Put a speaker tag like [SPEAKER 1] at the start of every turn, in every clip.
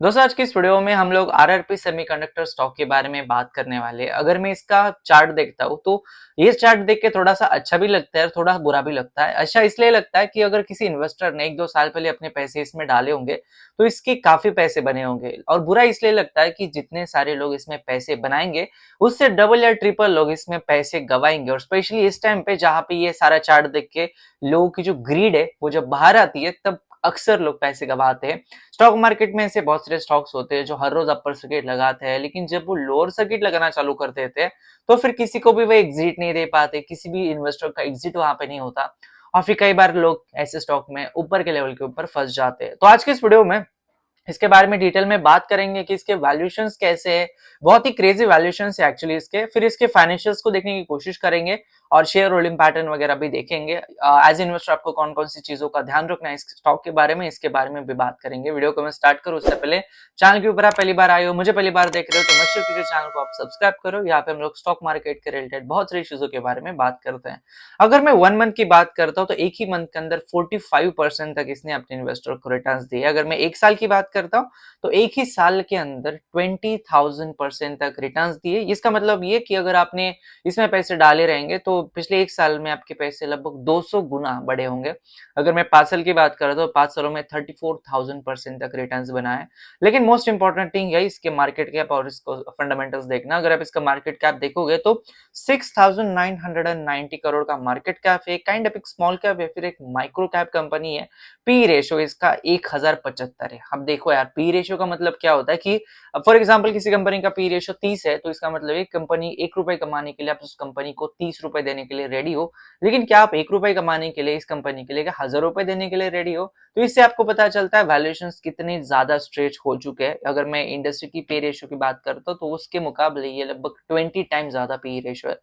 [SPEAKER 1] दोस्तों आज की इस वीडियो में हम लोग आरआरपी सेमीकंडक्टर स्टॉक के बारे में बात करने वाले हैं। अगर मैं इसका चार्ट देखता हूँ तो ये चार्ट देख के थोड़ा सा अच्छा भी लगता है और थोड़ा बुरा भी लगता है। अच्छा इसलिए लगता है कि अगर किसी इन्वेस्टर ने 1-2 साल पहले अपने पैसे इसमें डाले होंगे तो इसके काफी पैसे बने होंगे, और बुरा इसलिए लगता है कि जितने सारे लोग इसमें पैसे बनाएंगे उससे डबल या ट्रिपल लोग इसमें पैसे गवाएंगे। और स्पेशली इस टाइम पे जहां पे ये सारा चार्ट देख के लोगों की जो ग्रीड है वो जब बाहर आती है तब अक्सर लोग पैसे गवाते हैं। स्टॉक मार्केट में ऐसे बहुत सारे स्टॉक्स होते हैं जो हर रोज अपर सर्किट लगाते हैं, लेकिन जब वो लोअर सर्किट लगाना चालू कर देते हैं तो फिर किसी को भी वो एग्जिट नहीं दे पाते, किसी भी इन्वेस्टर का एग्जिट वहां पे नहीं होता, और फिर कई बार लोग ऐसे स्टॉक में ऊपर के लेवल के ऊपर फंस जाते हैं। तो आज के इस वीडियो में इसके बारे में डिटेल में बात करेंगे कि इसके वैल्यूएशंस कैसे हैं। बहुत ही क्रेजी वैल्यूएशंस है एक्चुअली इसके। फिर इसके फाइनेंशियल्स को देखने की कोशिश करेंगे और शेयर होल्डिंग पैटर्न वगैरह भी देखेंगे। एज इन्वेस्टर आपको कौन कौन सी चीजों का ध्यान रखना है इस स्टॉक के बारे में, इसके बारे में भी बात करेंगे। वीडियो को मैं स्टार्ट करूं उससे पहले चैनल के ऊपर आप पहली बार आए हो, मुझे पहली बार देख रहे हो, तो मत कीजिए चैनल को आप सब्सक्राइब करो। यहाँ पे हम लोग स्टॉक मार्केट के रिलेटेड बहुत सारी चीजों के बारे में बात करते हैं। अगर मैं 1 मंथ की बात करता हूँ तो एक ही मंथ के अंदर 45% तक इसने अपने इन्वेस्टर को रिटर्न दिए। अगर मैं 1 साल की बात करता हूँ तो एक ही साल के अंदर 20,000% तक रिटर्न्स दिए। इसका मतलब ये कि अगर आपने इसमें पैसे डाले रहेंगे तो पिछले 1 साल में आपके पैसे लगभग 200 गुना बढ़े होंगे। अगर मैं 5 साल की बात करूँ तो 5 सालों में 34,000% तक रिटर्न्स बनाए। लेकिन मोस्ट इंपॉर्टेंट थिंग है इसके मार्केट कैप और इसको फंडामेंटल्स देखना। अगर आप इसका मार्केट कैप देखोगे तो 6,990 करोड़ का मार्केट कैप है, काइंड ऑफ एक स्मॉल कैप है, फिर एक माइक्रो कैप कंपनी है। पी रेशो इसका 1075 है। अब देखो यार, पी रेशियो का मतलब क्या होता है कि फॉर एग्जांपल किसी कंपनी का पी रेशियो 30 है तो इसका मतलब एक कंपनी 1 रुपए कमाने के लिए आप उस कंपनी को 30 रुपए देने के लिए रेडी हो। लेकिन क्या आप 1 रुपए कमाने के लिए इस कंपनी के लिए 1,000 रुपए देने के लिए रेडी हो? तो इससे आपको पता चलता है वैल्यूएशन कितने ज्यादा स्ट्रेच हो चुके हैं। अगर मैं इंडस्ट्री की पे रेशियो की बात करता हूँ तो उसके मुकाबले ये लगभग 20 टाइम ज्यादा पी रेशियो है।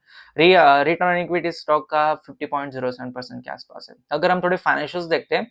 [SPEAKER 1] रिटर्न ऑन इक्विटी स्टॉक का 50.07% के आसपास है। अगर हम थोड़े फाइनेंशियल्स देखते हैं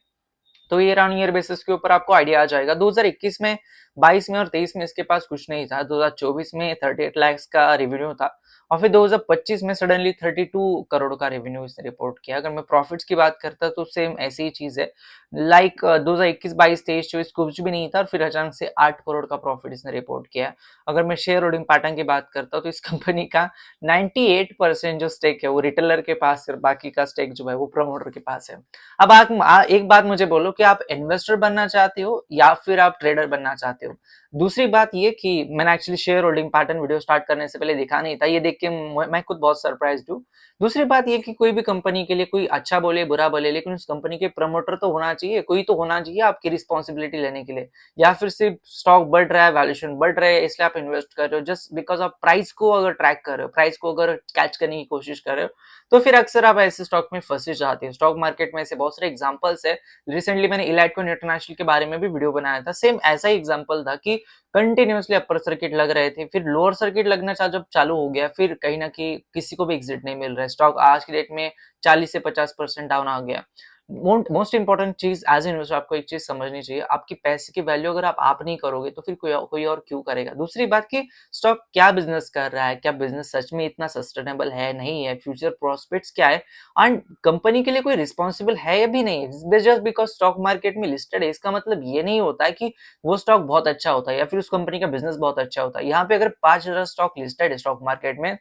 [SPEAKER 1] तो ईयर ऑन ईयर बेसिस के ऊपर आपको आइडिया आ जाएगा। 2021 में, 22 में और 23 में इसके पास कुछ नहीं था। 2024 में 38 लाख का रेवेन्यू था और फिर 2025 में सडनली 32 करोड़ का रेवेन्यू इसने रिपोर्ट किया। अगर मैं प्रॉफिट्स की बात करता तो सेम ऐसी ही चीज है। लाइक 2021, 22, 23, 24 कुछ भी नहीं था और फिर अचानक से 8 करोड़ का प्रॉफिट इसने रिपोर्ट किया। अगर मैं शेयर होल्डिंग पैटर्न की बात करता हूँ तो इस कंपनी का 98% जो स्टेक है वो रिटेलर के पास है, बाकी का स्टेक जो है वो प्रमोटर के पास है। अब आप एक बात मुझे बोलो कि आप इन्वेस्टर बनना चाहते हो या फिर आप ट्रेडर बनना चाहते हो। दूसरी बात ये कि मैंने actually share holding pattern video start करने से पहले दिखा नहीं था, ये देख के मैं खुद बहुत सरप्राइज्ड हूँ। दूसरी बात ये कि कोई भी कंपनी के लिए कोई अच्छा बोले बुरा बोले, लेकिन उस कंपनी के प्रमोटर तो होना चाहिए, कोई तो होना चाहिए आपकी रिस्पॉन्सिबिलिटी लेने के लिए। या फिर सिर्फ स्टॉक बढ़ रहा है, वैल्यूएशन बढ़ रहा है इसलिए आप इन्वेस्ट कर रहे हो जस्ट बिकॉज आप प्राइस को अगर ट्रैक कर रहे हो, प्राइस को अगर कैच करने की कोशिश कर रहे हो, तो फिर अक्सर आप ऐसे स्टॉक में फंसे जाते हैं। स्टॉक मार्केट में ऐसे बहुत सारे एग्जांपल्स है। रिसेंटली मैंने इलाइटकॉइन इंटरनेशनल के बारे में भी वीडियो बनाया था। सेम ऐसा ही एग्जांपल था कि कंटिन्यूअसली अपर सर्किट लग रहे थे, फिर लोअर सर्किट लगना जब चालू हो गया, फिर कहीं ना कहीं किसी को भी एग्जिट नहीं मिल रहा है। स्टॉक आज की डेट में 40 से 50% डाउन आ गया। मोस्ट इंपॉर्टेंट चीज एज इन्वेस्टर आपको एक चीज समझनी चाहिए, आपकी पैसे की वैल्यू अगर आप नहीं करोगे तो फिर कोई और क्यों करेगा। दूसरी बात कि स्टॉक क्या बिजनेस कर रहा है, क्या बिजनेस सच में इतना सस्टेनेबल है नहीं है, फ्यूचर प्रोस्पेक्ट्स क्या है, एंड कंपनी के लिए कोई रिस्पॉन्सिबल है या भी नहीं है। जस्ट बिकॉज स्टॉक मार्केट में लिस्टेड है इसका मतलब ये नहीं होता है कि वो स्टॉक बहुत अच्छा होता है या फिर उस कंपनी का बिजनेस बहुत अच्छा होता है। यहाँ पे अगर 5,000 स्टॉक लिस्टेड है स्टॉक मार्केट में,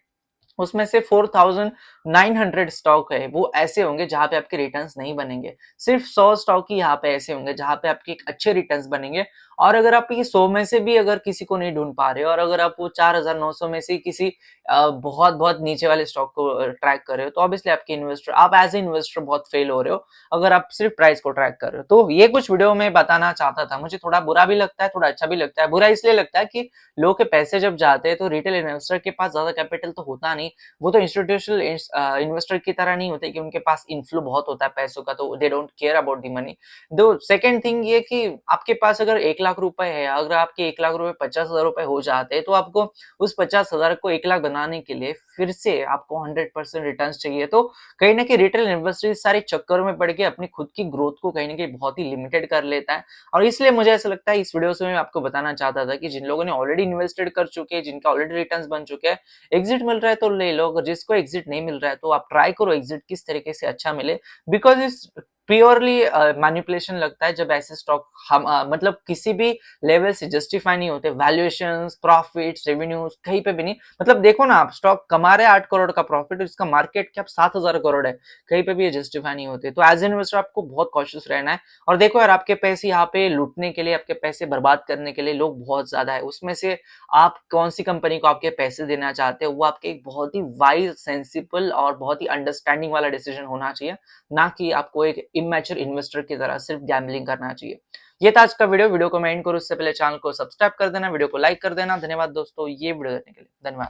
[SPEAKER 1] उसमें से 4,900 स्टॉक है वो ऐसे होंगे जहां पे आपके रिटर्न्स नहीं बनेंगे। सिर्फ 100 स्टॉक ही यहाँ पे ऐसे होंगे जहां पे आपके अच्छे रिटर्न्स बनेंगे। और अगर आप ये 100 में से भी अगर किसी को नहीं ढूंढ पा रहे हो, और अगर आप वो 4,900 में से किसी बहुत बहुत नीचे वाले स्टॉक को ट्रैक कर रहे हो, तो ऑब्वियसली आपके इन्वेस्टर, आप एज ए इन्वेस्टर बहुत फेल हो रहे हो अगर आप सिर्फ प्राइस को ट्रैक कर रहे हो। तो ये कुछ वीडियो में बताना चाहता था। मुझे थोड़ा बुरा भी लगता है, थोड़ा अच्छा भी लगता है। बुरा इसलिए लगता है कि लोगों के पैसे जब जाते हैं तो रिटेल इन्वेस्टर के पास ज्यादा कैपिटल तो होता नहीं। वो तो इंस्टीट्यूशनल इन्वेस्टर की तरह नहीं होते कि उनके पास इनफ्लो बहुत होता है पैसों का, तो they don't care about the money. दो सेकंड थिंग ये कि आपके पास अगर 1 लाख रुपए है, अगर आपके 1 लाख रुपए 50,000 रुपए हो जाते हैं तो आपको उस 50,000 को 1 लाख बनाने के लिए फिर से आपको 100% रिटर्न चाहिए। तो कहीं ना कहीं रिटेल इन्वेस्टर इस सारे चक्करों में पड़ के अपनी खुद की ग्रोथ को कहीं ना कहीं बहुत ही लिमिटेड कर लेता है। और इसलिए मुझे ऐसा लगता है इस वीडियो से मैं आपको बताना चाहता था कि जिन लोगों ने ऑलरेडी इन्वेस्टेड कर चुके हैं, जिनका ऑलरेडी रिटर्न बन चुके हैं, एग्जिट मिल रहा है तो ले लो, अगर जिसको एग्जिट नहीं मिल रहा है तो आप ट्राई करो एग्जिट किस तरीके से अच्छा मिले। बिकॉज इस प्योरली मैनिपुलेशन लगता है जब ऐसे स्टॉक हम मतलब किसी भी लेवल से जस्टिफाई नहीं होते, वैल्यूएशंस, प्रॉफिट्स, रेवेन्यूज कहीं पे भी नहीं। मतलब देखो ना, आप स्टॉक कमा रहे हैं 8 करोड़ का प्रॉफिट, इसका मार्केट कैप 7,000 करोड़ है, कहीं पे भी ये जस्टिफाई नहीं होते। तो एज इन्वेस्टर आपको बहुत कॉशियस रहना है। और देखो यार, आपके पैसे यहाँ पे लूटने के लिए, आपके पैसे बर्बाद करने के लिए लोग बहुत ज्यादा है। उसमें से आप कौन सी कंपनी को आपके पैसे देना चाहते हो, वो आपके एक बहुत ही वाइज, सेंसिबल और बहुत ही अंडरस्टैंडिंग वाला डिसीजन होना चाहिए, ना कि आपको एक इमेच्योर इन्वेस्टर की तरह सिर्फ गैम्बलिंग करना चाहिए। ये था आज का वीडियो को मैं एंड करूं उससे पहले चैनल को सब्सक्राइब कर देना, वीडियो को लाइक कर देना। धन्यवाद दोस्तों ये वीडियो देखने के लिए, धन्यवाद।